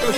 Hey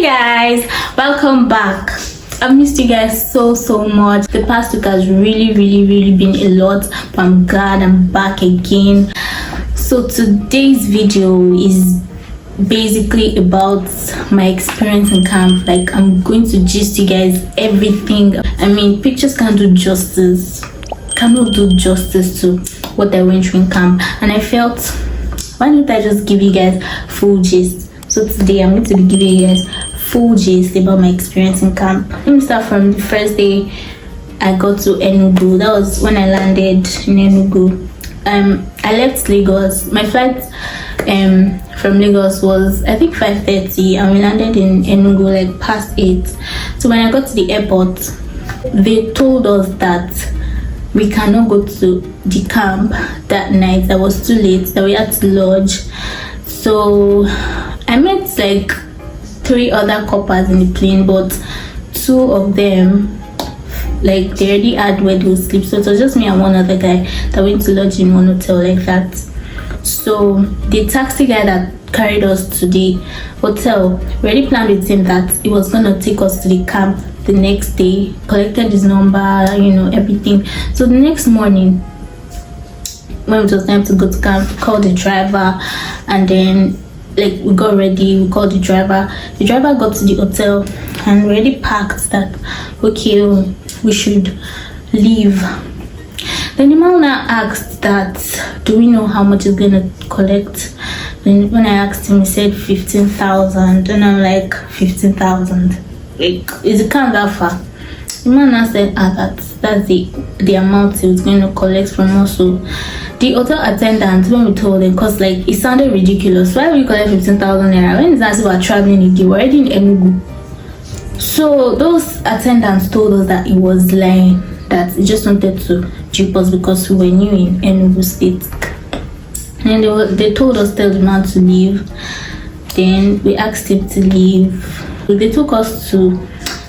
guys, welcome back. I've missed you guys so much. The past week has really been a lot, but I'm glad I'm back again. So today's video is basically about my experience in camp. Like, I'm going to gist you guys everything. I mean, pictures cannot do justice to what I went through in camp, and I felt, why don't I just give you guys full gist? So today I'm going to be giving you guys full gist about my experience in camp. Let me start from the first day I got to Enugu. That was when I landed in Enugu. I left Lagos. My flight from Lagos was, I think, 5:30, and we landed in Enugu like past 8. So when I got to the airport, they told us that we cannot go to the camp that night. That was too late, that we had to lodge. So I met like 3 other coppers in the plane, but 2 of them, like, they already had where they would sleep. So it was just me and one other guy that went to lodge in one hotel like that. So the taxi guy that carried us to the hotel, we already planned with him that he was gonna take us to the camp the next day, collected his number, you know, everything. So the next morning, when it was time to go to camp, we called the driver, and then like we got ready, we called the driver. The driver got to the hotel and we already packed that, okay, we should leave. Then the man now asked that, do we know how much he's gonna collect? Then when I asked him, he said 15,000, and I'm like, 15,000? Like, is it kind of that far? The man now said, that's the amount he was going to collect from us. So the hotel attendant, when we told him, because like it sounded ridiculous, why would you collect 15,000 naira when it's as if we're traveling again? We're already in Enugu. So those attendants told us that he was lying, that he just wanted to dupe us because we were new in Enugu state. And they told us, tell the man to leave. Then we asked him to leave. So they took us to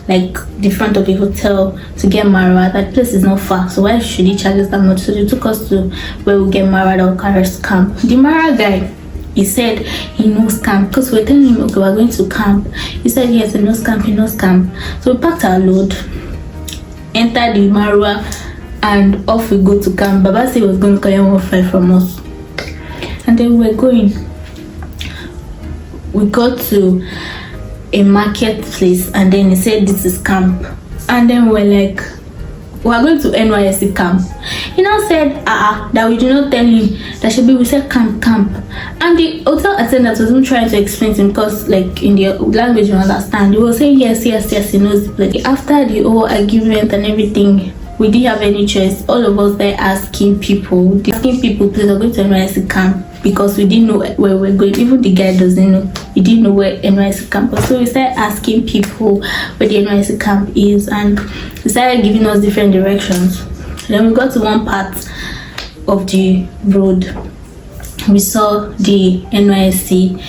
like the front of the hotel to get Mara. That place is not far, so why should he charge us that much? So they took us to where we get Mara, that will carry us camp. The Mara guy, he said he knows camp, because we were telling him, okay, we're going to camp. He said yes, he knows camp, So we packed our load, entered the Mara, and off we go to camp. Baba said he was going to collect 1.5 from us, and then we were going. We got to a marketplace, and then he said this is camp, and then we're like, we're going to Nysc camp. He now said that we do not tell him that should be, we said camp. And the hotel attendant was even trying to explain to him, because like in the language you understand, he was saying yes, he knows the place. After the whole argument and everything, we didn't have any choice. All of us there asking people, please, we're going to Nysc camp, because we didn't know where we're going. Even the guy doesn't know. He didn't know where Nysc camp was. So we started asking people where the Nysc camp is, and they started giving us different directions. Then we got to one part of the road. We saw the Nysc,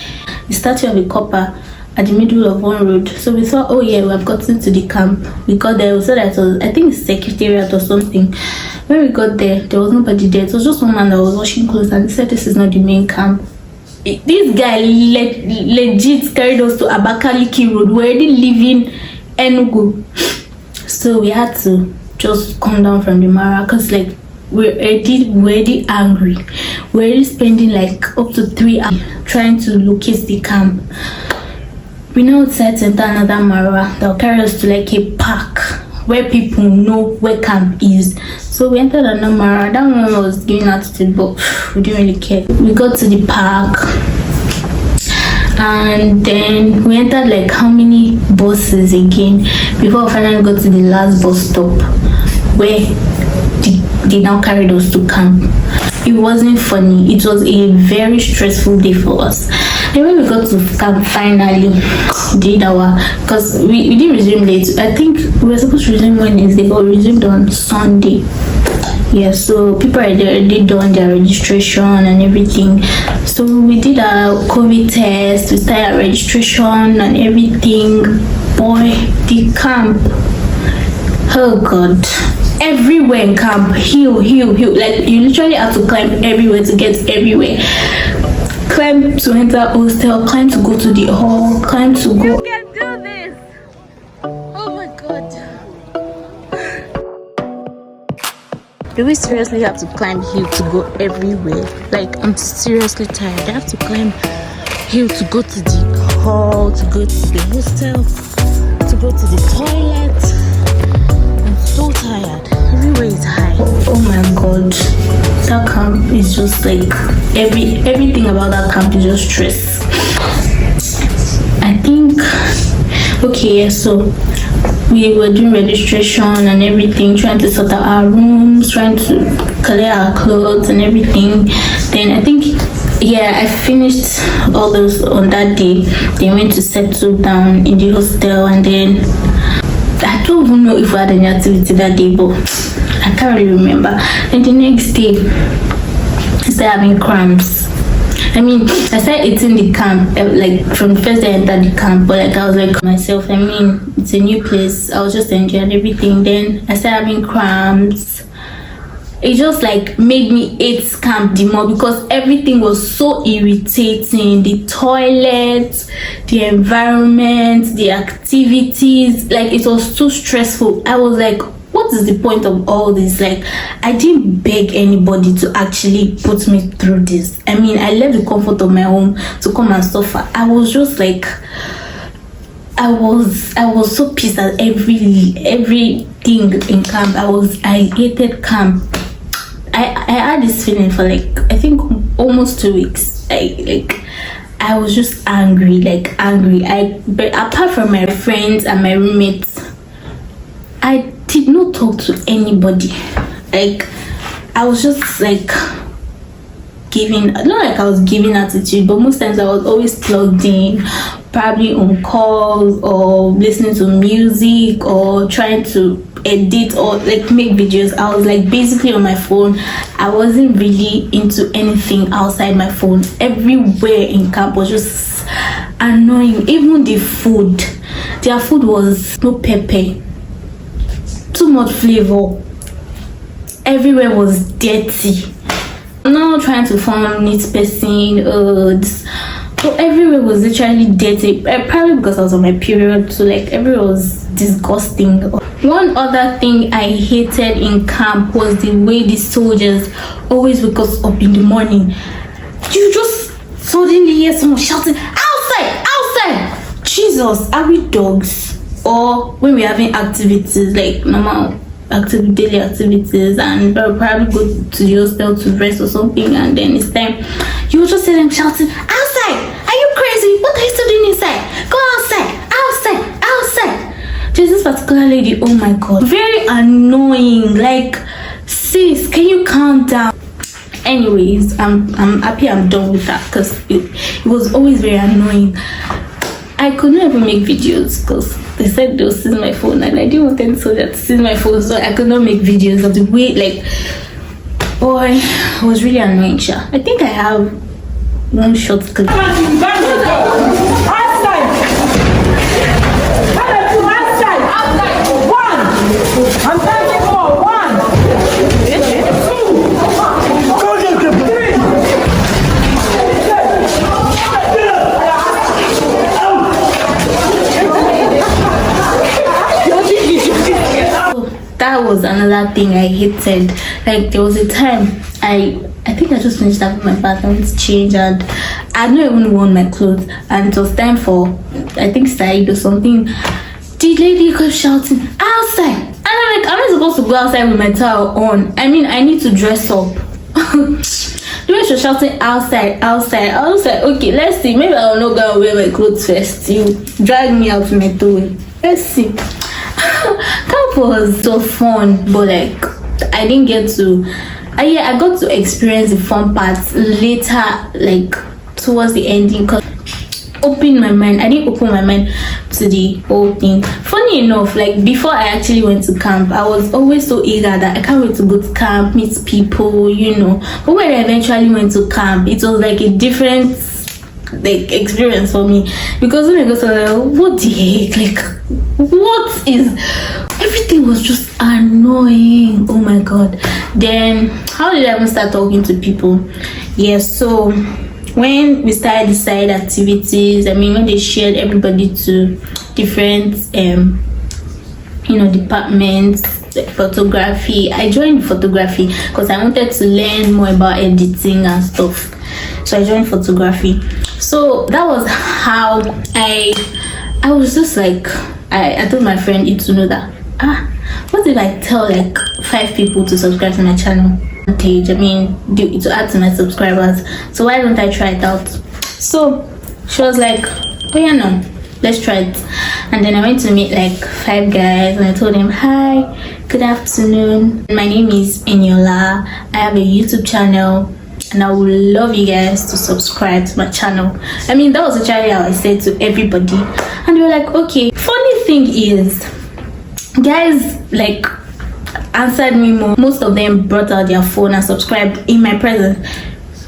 the statue of a copper at the middle of one road. So we thought, oh yeah, we have gotten to the camp. We got there, we saw that it was, I think, secretariat or something. When we got there, there was nobody there. It was just one man that was washing clothes, and he said this is not the main camp. This guy legit carried us to Abakaliki Road. We're already leaving Enugu. So we had to just come down from the Mara, because like we're already angry. We're already spending like up to 3 hours trying to locate the camp. We now decided to enter another Mara that will carry us to like a park where people know where camp is. So we entered Anamara. That one was giving attitude, but we didn't really care. We got to the park, and then we entered like how many buses again before we finally got to the last bus stop where they now carried us to camp. It wasn't funny. It was a very stressful day for us. And when we got to camp, finally did our, because we didn't resume late. I think we were supposed to resume Wednesday, but we resumed on Sunday. Yeah, so people are there, they done their registration and everything. So we did our COVID test, we started our registration and everything. Boy, the camp, oh god, everywhere in camp, hill, like you literally have to climb everywhere to get everywhere. Climb to enter hostel, climb to go to the hall, climb to go. You can do this. Oh my god. Do we seriously have to climb hill to go everywhere? Like, I'm seriously tired. I have to climb hill to go to the hall, to go to the hostel, to go to the toilet. I'm so tired. Everywhere is high. Oh my god, that camp is just like everything about that camp is just stress. I think okay, so we were doing registration and everything, trying to sort out our rooms, trying to collect our clothes and everything. Then I think I finished all those on that day. They went to settle down in the hostel, and then I don't even know if we had any activity that day, but I can't really remember. And the next day, I started having cramps. I mean, I started eating the camp, like from the first day I entered the camp, but like I was like myself, I mean, it's a new place. I was just enjoying everything. Then I started having cramps. It just like made me hate camp the more because everything was so irritating. The toilet, the environment, the activities, like it was too stressful. I was like, what is the point of all this? Like, I didn't beg anybody to actually put me through this. I mean, I left the comfort of my home to come and suffer. I was just like, I was so pissed at everything in camp. I hated camp. I had this feeling for like, I think almost 2 weeks. I was just angry. But apart from my friends and my roommates, I did not talk to anybody. Like, I was just like not like I was giving attitude, but most times I was always plugged in, probably on calls or listening to music or trying to edit or like make videos. I was like basically on my phone. I wasn't really into anything outside my phone. Everywhere in camp was just annoying. Even the food, their food was no pepper, too much flavor. Everywhere was dirty. I'm not trying to form neat person. So everywhere was literally dirty. Probably because I was on my period, so like everywhere was disgusting. One other thing I hated in camp was the way the soldiers always wake us up in the morning. You just suddenly hear someone shouting, outside, outside! Jesus, are we dogs? Or when we're having activities like normal daily activities, and probably go to the hostel to rest or something, and then it's time, you will just see them shouting, outside! Are you crazy? What are you still doing inside? Go outside! Outside! Outside! There's this particular lady, oh my god, very annoying. Like, sis, can you calm down? Anyways, I'm happy I'm done with that because it was always very annoying. I could not even make videos because they said they'll seize my phone, and I didn't want them to seize my phone, so I could not make videos of the way, like, boy, it was really annoying. I think I have one short clip. That was another thing I hated. Like, there was a time I think I just finished up with my bath. I went to change, and I had not even worn my clothes, and it was time for, I think, Said or something. The lady kept shouting, outside, I'm like, I'm not supposed to go outside with my towel on. I mean, I need to dress up. The way she was shouting outside, outside, I was like, okay, let's see. Maybe I'll not go and wear my clothes first. You drag me out with my towel. Let's see. Camp was so fun, but like I didn't get to. I got to experience the fun parts later, like towards the ending, because open my mind. I didn't open my mind to the whole thing. Funny enough, like before I actually went to camp, I was always so eager that I can't wait to go to camp, meet people, you know. But when I eventually went to camp, it was like a different like experience for me, because when I got to like, what the heck, like what is, everything was just annoying. Oh my god. Then how did I even start talking to people? Yes, so when we started the side activities, I mean when they shared everybody to different you know, departments, like photography, I joined photography because I wanted to learn more about editing and stuff. So I joined photography. So that was how I was just like, I told my friend to know that what if I tell like 5 people to subscribe to my channel page? I mean, to add to my subscribers, so why don't I try it out? So she was like, oh yeah, no, let's try it. And then I went to meet like 5 guys and I told them, hi, good afternoon, my name is Eniola, I have a YouTube channel and I would love you guys to subscribe to my channel. I mean, that was actually how I said to everybody, and they were like, okay. Funny thing is, guys like answered me more. Most of them brought out their phone and subscribed in my presence.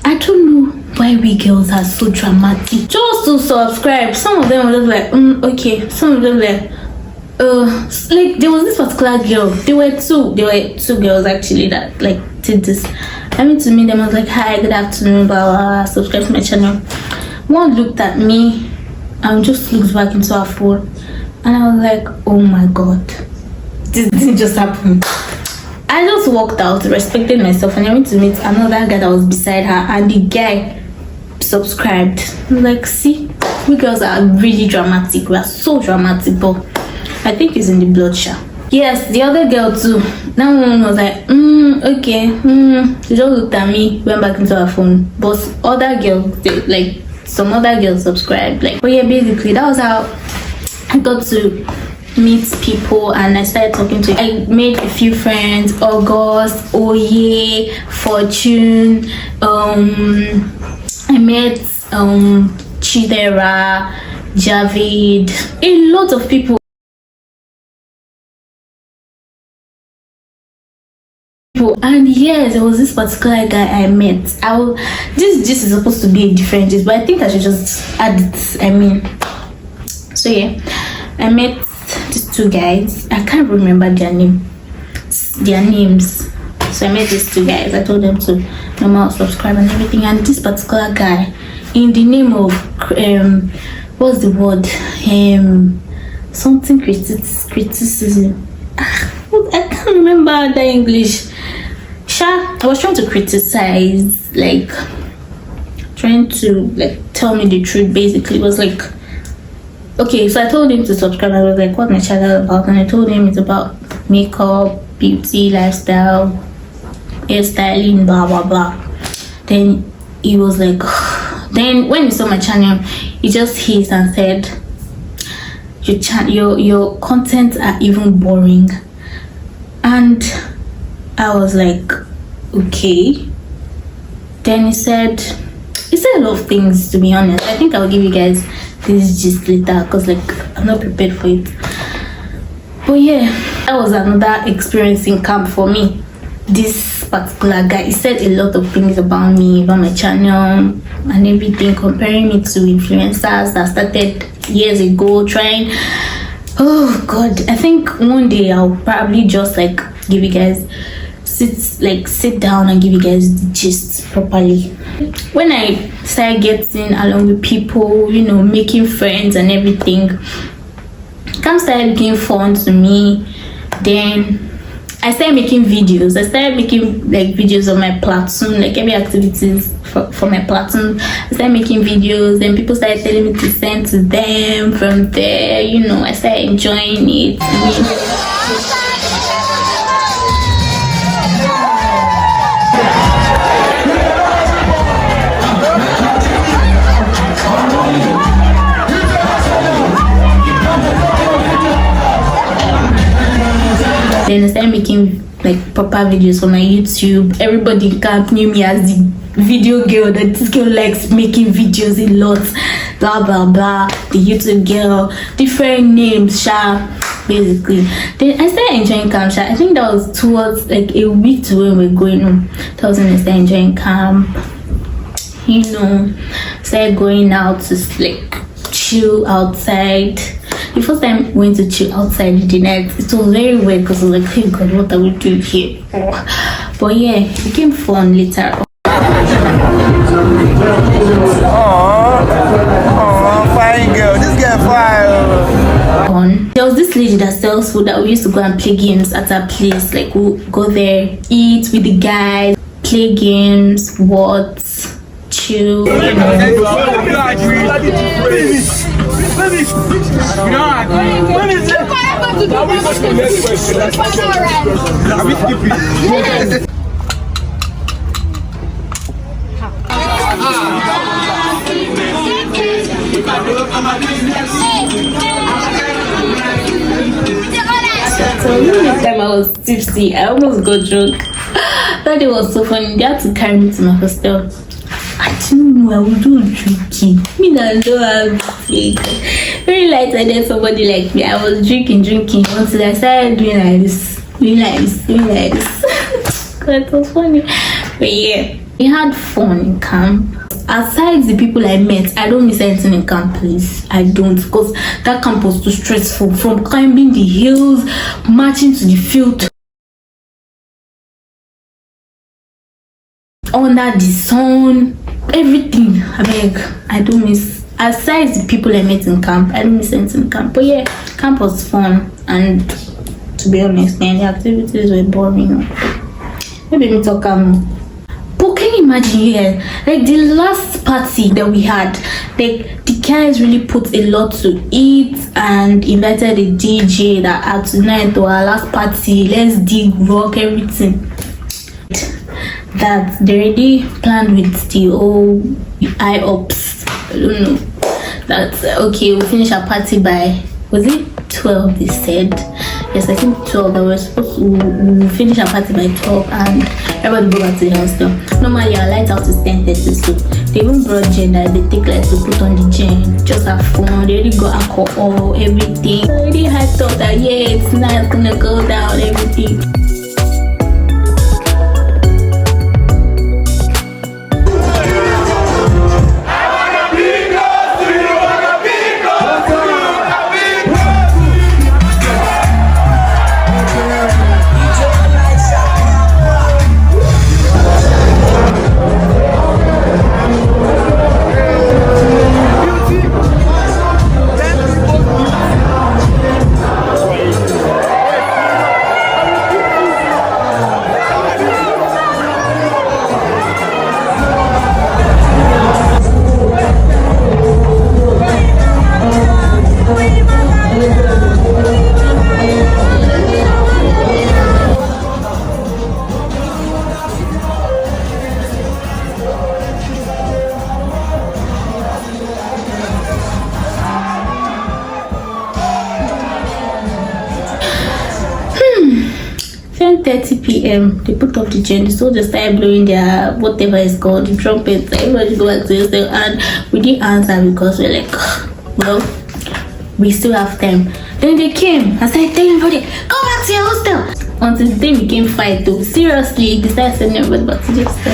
I don't know why we girls are so dramatic just to subscribe. Some of them were just like okay. Some of them were like there was this particular girl. There were two girls actually that like did this. I mean, to me, them, I was like, hi, good afternoon, blah, blah, subscribe to my channel. One looked at me and just looked back into her phone, and I was like, oh my god, this didn't just happen. I just walked out, respected myself, and I went to meet another guy that was beside her, and the guy subscribed. I was like, see, we girls are really dramatic. We are so dramatic, but I think it's in the blood, sha. Yes, the other girl too. That one was like, okay. She just looked at me, went back into her phone. But other girls, like some other girls subscribed. Like, but yeah, basically that was how I got to meet people and I started talking to. I made a few friends. August, Oye, Fortune. I met Chidera, Javid, a lot of people. And yes, there was this particular guy I met. This is supposed to be a different gist, but I think I should just add it. I mean, so yeah, I met these 2 guys. I can't remember their names. So I met these 2 guys. I told them to normal subscribe and everything. And this particular guy, in the name of what's the word? Something criticism. I can't remember the English. I was trying to criticize, like trying to like tell me the truth. Basically, it was like, okay, so I told him to subscribe. I was like, what's my channel about? And I told him it's about makeup, beauty, lifestyle, hairstyling, blah blah blah. Then he was like, then when he saw my channel, he just hissed and said, your content are even boring. And I was like, okay. Then he said a lot of things, to be honest. I think I'll give you guys this gist later because like I'm not prepared for it. But yeah, that was another experience in camp for me. This particular guy, he said a lot of things about me, about my channel and everything, comparing me to influencers that started years ago, trying. Oh god, I think one day I'll probably just like give you guys sit down and give you guys the gist properly. When I started getting along with people, you know, making friends and everything, camp started being fun to me. Then I started making videos. I started making like videos of my platoon, like every activities for my platoon. I started making videos, and people started telling me to send to them. From there, you know, I started enjoying it. Then I started making like proper videos for my YouTube. Everybody in camp knew me as the video girl, that this girl likes making videos a lot, blah blah blah, the YouTube girl, different names, basically. Then I started enjoying camp. I think that was towards like a week to when we were going on. That was when I started enjoying camp. Started going out to like chill outside. The first time I went to chill outside the night, it was very weird because I was like, hey God, what are we doing here? But yeah, it became fun later on. Oh, fine girl. This girl fine. There was this lady that sells food that we used to go and play games at her place. Like we'll go there, eat with the guys, play games, chill, So the time I was tipsy, I almost got drunk. That day was so funny. They had to carry me to my hostel. I didn't know I would do drinking. Me not know I'm fake. Very light, and then somebody like me. I was drinking until I started doing like this. God, it was funny. But yeah, we had fun in camp. Aside the people I met, I don't miss anything in camp, please. I don't, because that camp was too stressful. From climbing the hills, marching to the field, under the sun, everything. I don't miss. Aside the people I met in camp, I don't miss anything in camp. But yeah, camp was fun, and to be honest, man, the activities were boring. Maybe me talk But can you imagine like the last party that we had, like the guys really put a lot to eat and invited a DJ that had tonight to our last party. Let's dig, rock, everything. That they already planned with the whole IOPS. I don't know. That's okay, we'll finish our party by, was it 12 they said? Yes, I think 12. That we're supposed to we'll finish our party by 12 and everybody go back to the hostel. Normally our light out is 10:30, so they even brought gender. They take like to put on the gen, just have fun. They already got alcohol, everything. I already had thought that yeah, it's not gonna go down, everything. p.m. they put off the gen, so they started blowing their whatever is called the trumpets. Everybody go back to hostel, and we didn't answer because we're like, well, we still have time. Then they came and started telling everybody, go back to your hostel. Until the day became fight though. Seriously, they started sending everybody back to the hostel.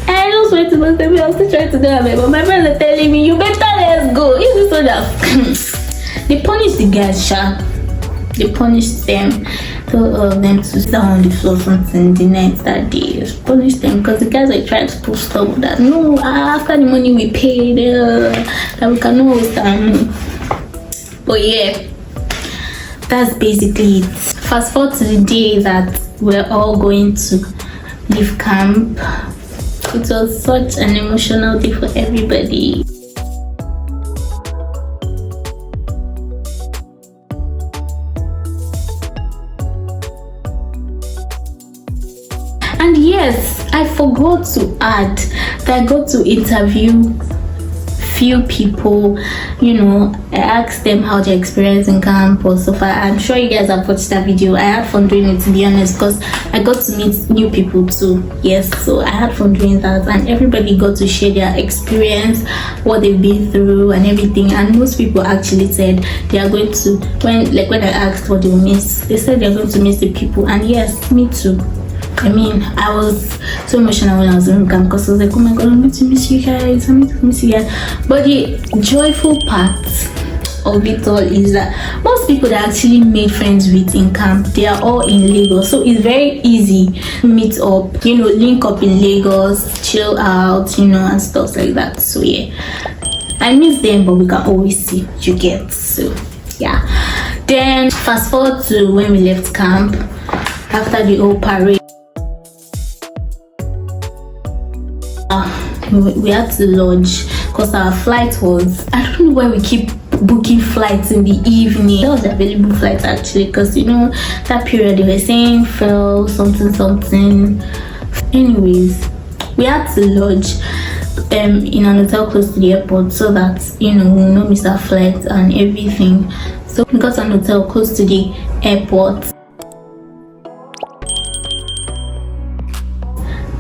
I just went to my family. I was still trying to do it, but my friends are telling me, you better let's go. Is this so that they punished the guys, they punished them. Told all of them to sit down on the floor something the night that day. Punished them because the guys were trying to post up that no, after the money we paid, that we cannot host them. But yeah, that's basically it. Fast forward to the day that we're all going to leave camp. It was such an emotional day for everybody. And yes, I forgot to add that I got to interview few people, I asked them how their experience in camp was so far. I'm sure you guys have watched that video. I had fun doing it, to be honest, because I got to meet new people too. Yes, so I had fun doing that, and everybody got to share their experience, what they've been through and everything. And most people actually said they are going to, when I asked what they miss, they said they're going to miss the people. And yes, me too. I mean, I was so emotional when I was in camp, because I was like, oh my god, I'm going to miss you guys, But the joyful part of it all is that most people that actually made friends with in camp, they are all in Lagos, so it's very easy to meet up, link up in Lagos, chill out, and stuff like that. So yeah, I miss them, but we can always see, you get. So yeah, then fast forward to when we left camp after the whole parade. We had to lodge because our flight was, I don't know why we keep booking flights in the evening. That was the available flight actually, because that period they were saying fell something. Anyways, we had to lodge in an hotel close to the airport, so that we'll not miss our flight and everything. So we got an hotel close to the airport.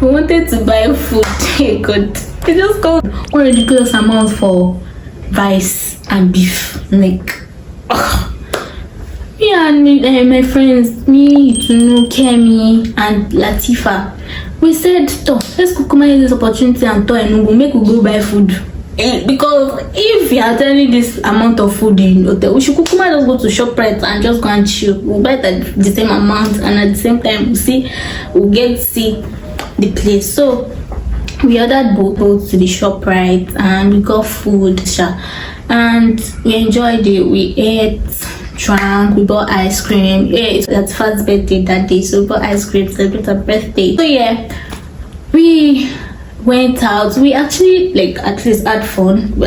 We wanted to buy food. Hey God, they just got one ridiculous amount for rice and beef. Like, me and my friends, me, Kemi, and Latifa, we said, let's go use this opportunity and Enugu, make we go buy food. Because if we are turning this amount of food in hotel, we should just go to ShopRite and just go and chill. We'll buy it at the same amount, and at the same time we'll get to see the place. So we ordered both to the ShopRite and we got food, and we enjoyed it. We ate, drank, we bought ice cream. Yeah, it's Latifa's birthday that day, so we bought ice cream to celebrate her birthday. So yeah, we went out. We actually at least had fun. We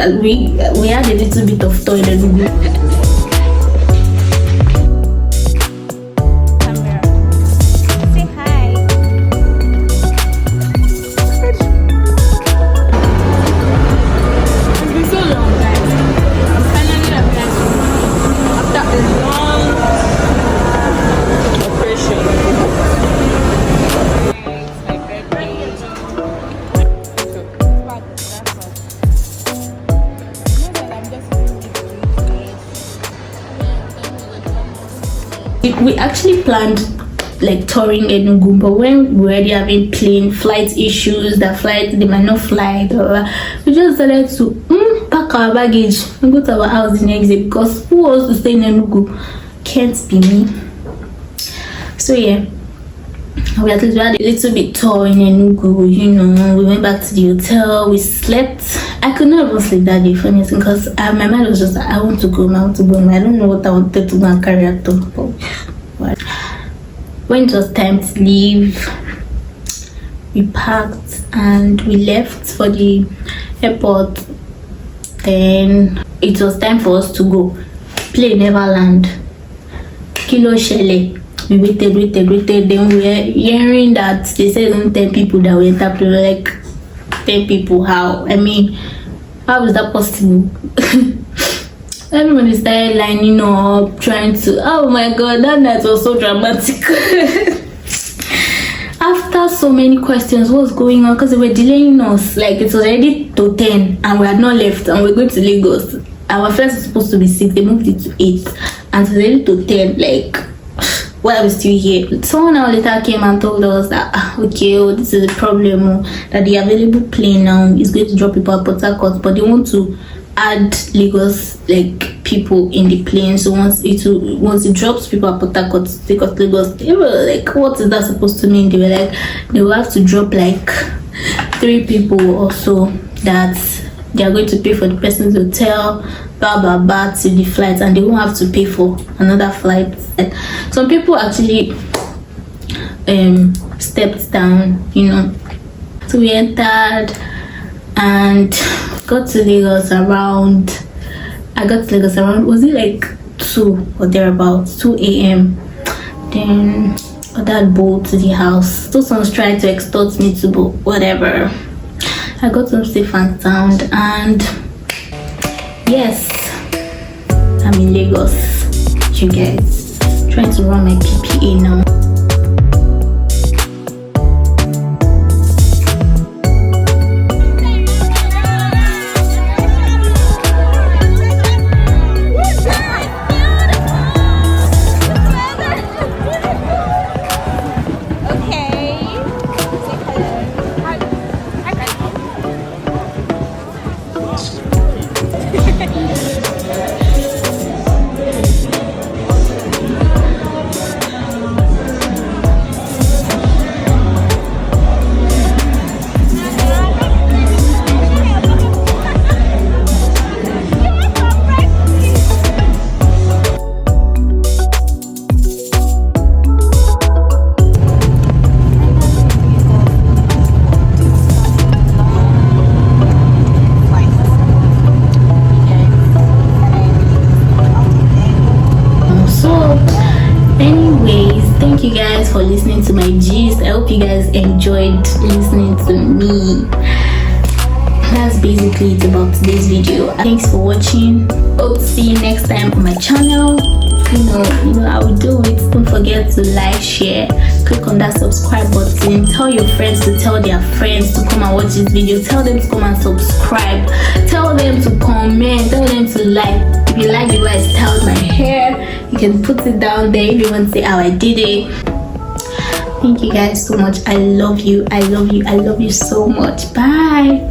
had a little bit of toilet. We actually planned touring Enugu, but when we were already having plane flight issues, they might not fly, we just decided to pack our baggage and go to our house the next day, because who wants to stay in Enugu? Can't be me. So yeah, we had a little bit tour in Enugu. We went back to the hotel, we slept. I could not even sleep that day, funny thing, because my mind was just I want to go, I don't know what I wanted to go and carry out to. But when it was time to leave, we packed and we left for the airport. Then it was time for us to go. Plane never land. Kilo Shele. We waited. Then we were hearing that they said only 10 people that went up. We were like, 10 people? How? I mean, how is that possible? Everybody started lining up, trying to. Oh my god, that night was so dramatic. After so many questions, what's going on? Because they were delaying us. It was already to 10 and we had not left, and we're going to Lagos. Our flight was supposed to be 6, they moved it to 8, and it's already to 10. Why are we still here? Someone now later came and told us that this is a problem, that the available plane now is going to drop people at Port Harcourt, but they want to add Lagos people in the plane. So once it drops people at Port Harcourt to take us Lagos, they were like, what is that supposed to mean? They were like, they will have to drop 3 people or so, that they are going to pay for the person's hotel, blah blah blah, to the flight, and they won't have to pay for another flight. Some people actually stepped down, So we entered and got to Lagos around, was it 2 or thereabouts, 2 a.m. Then ordered boat to the house. Those ones tried to extort me to boat, whatever. I got home safe and sound, and yes, I'm in Lagos, you guys. Trying to run my PPA now. Anyways, thank you guys for listening to my gist. I hope you guys enjoyed listening to me. That's basically it about today's video. Thanks for watching. Hope to see you next time on my channel. You know how we do it. Don't forget to like, share, click on that subscribe button. Tell your friends to tell their friends to come and watch this video. Tell them to come and subscribe. Tell them to comment. Tell them to like. If you like the way I styled my hair, you can put it down there if you want to see how I did it. Thank you guys so much. I love you. I love you. I love you so much. Bye.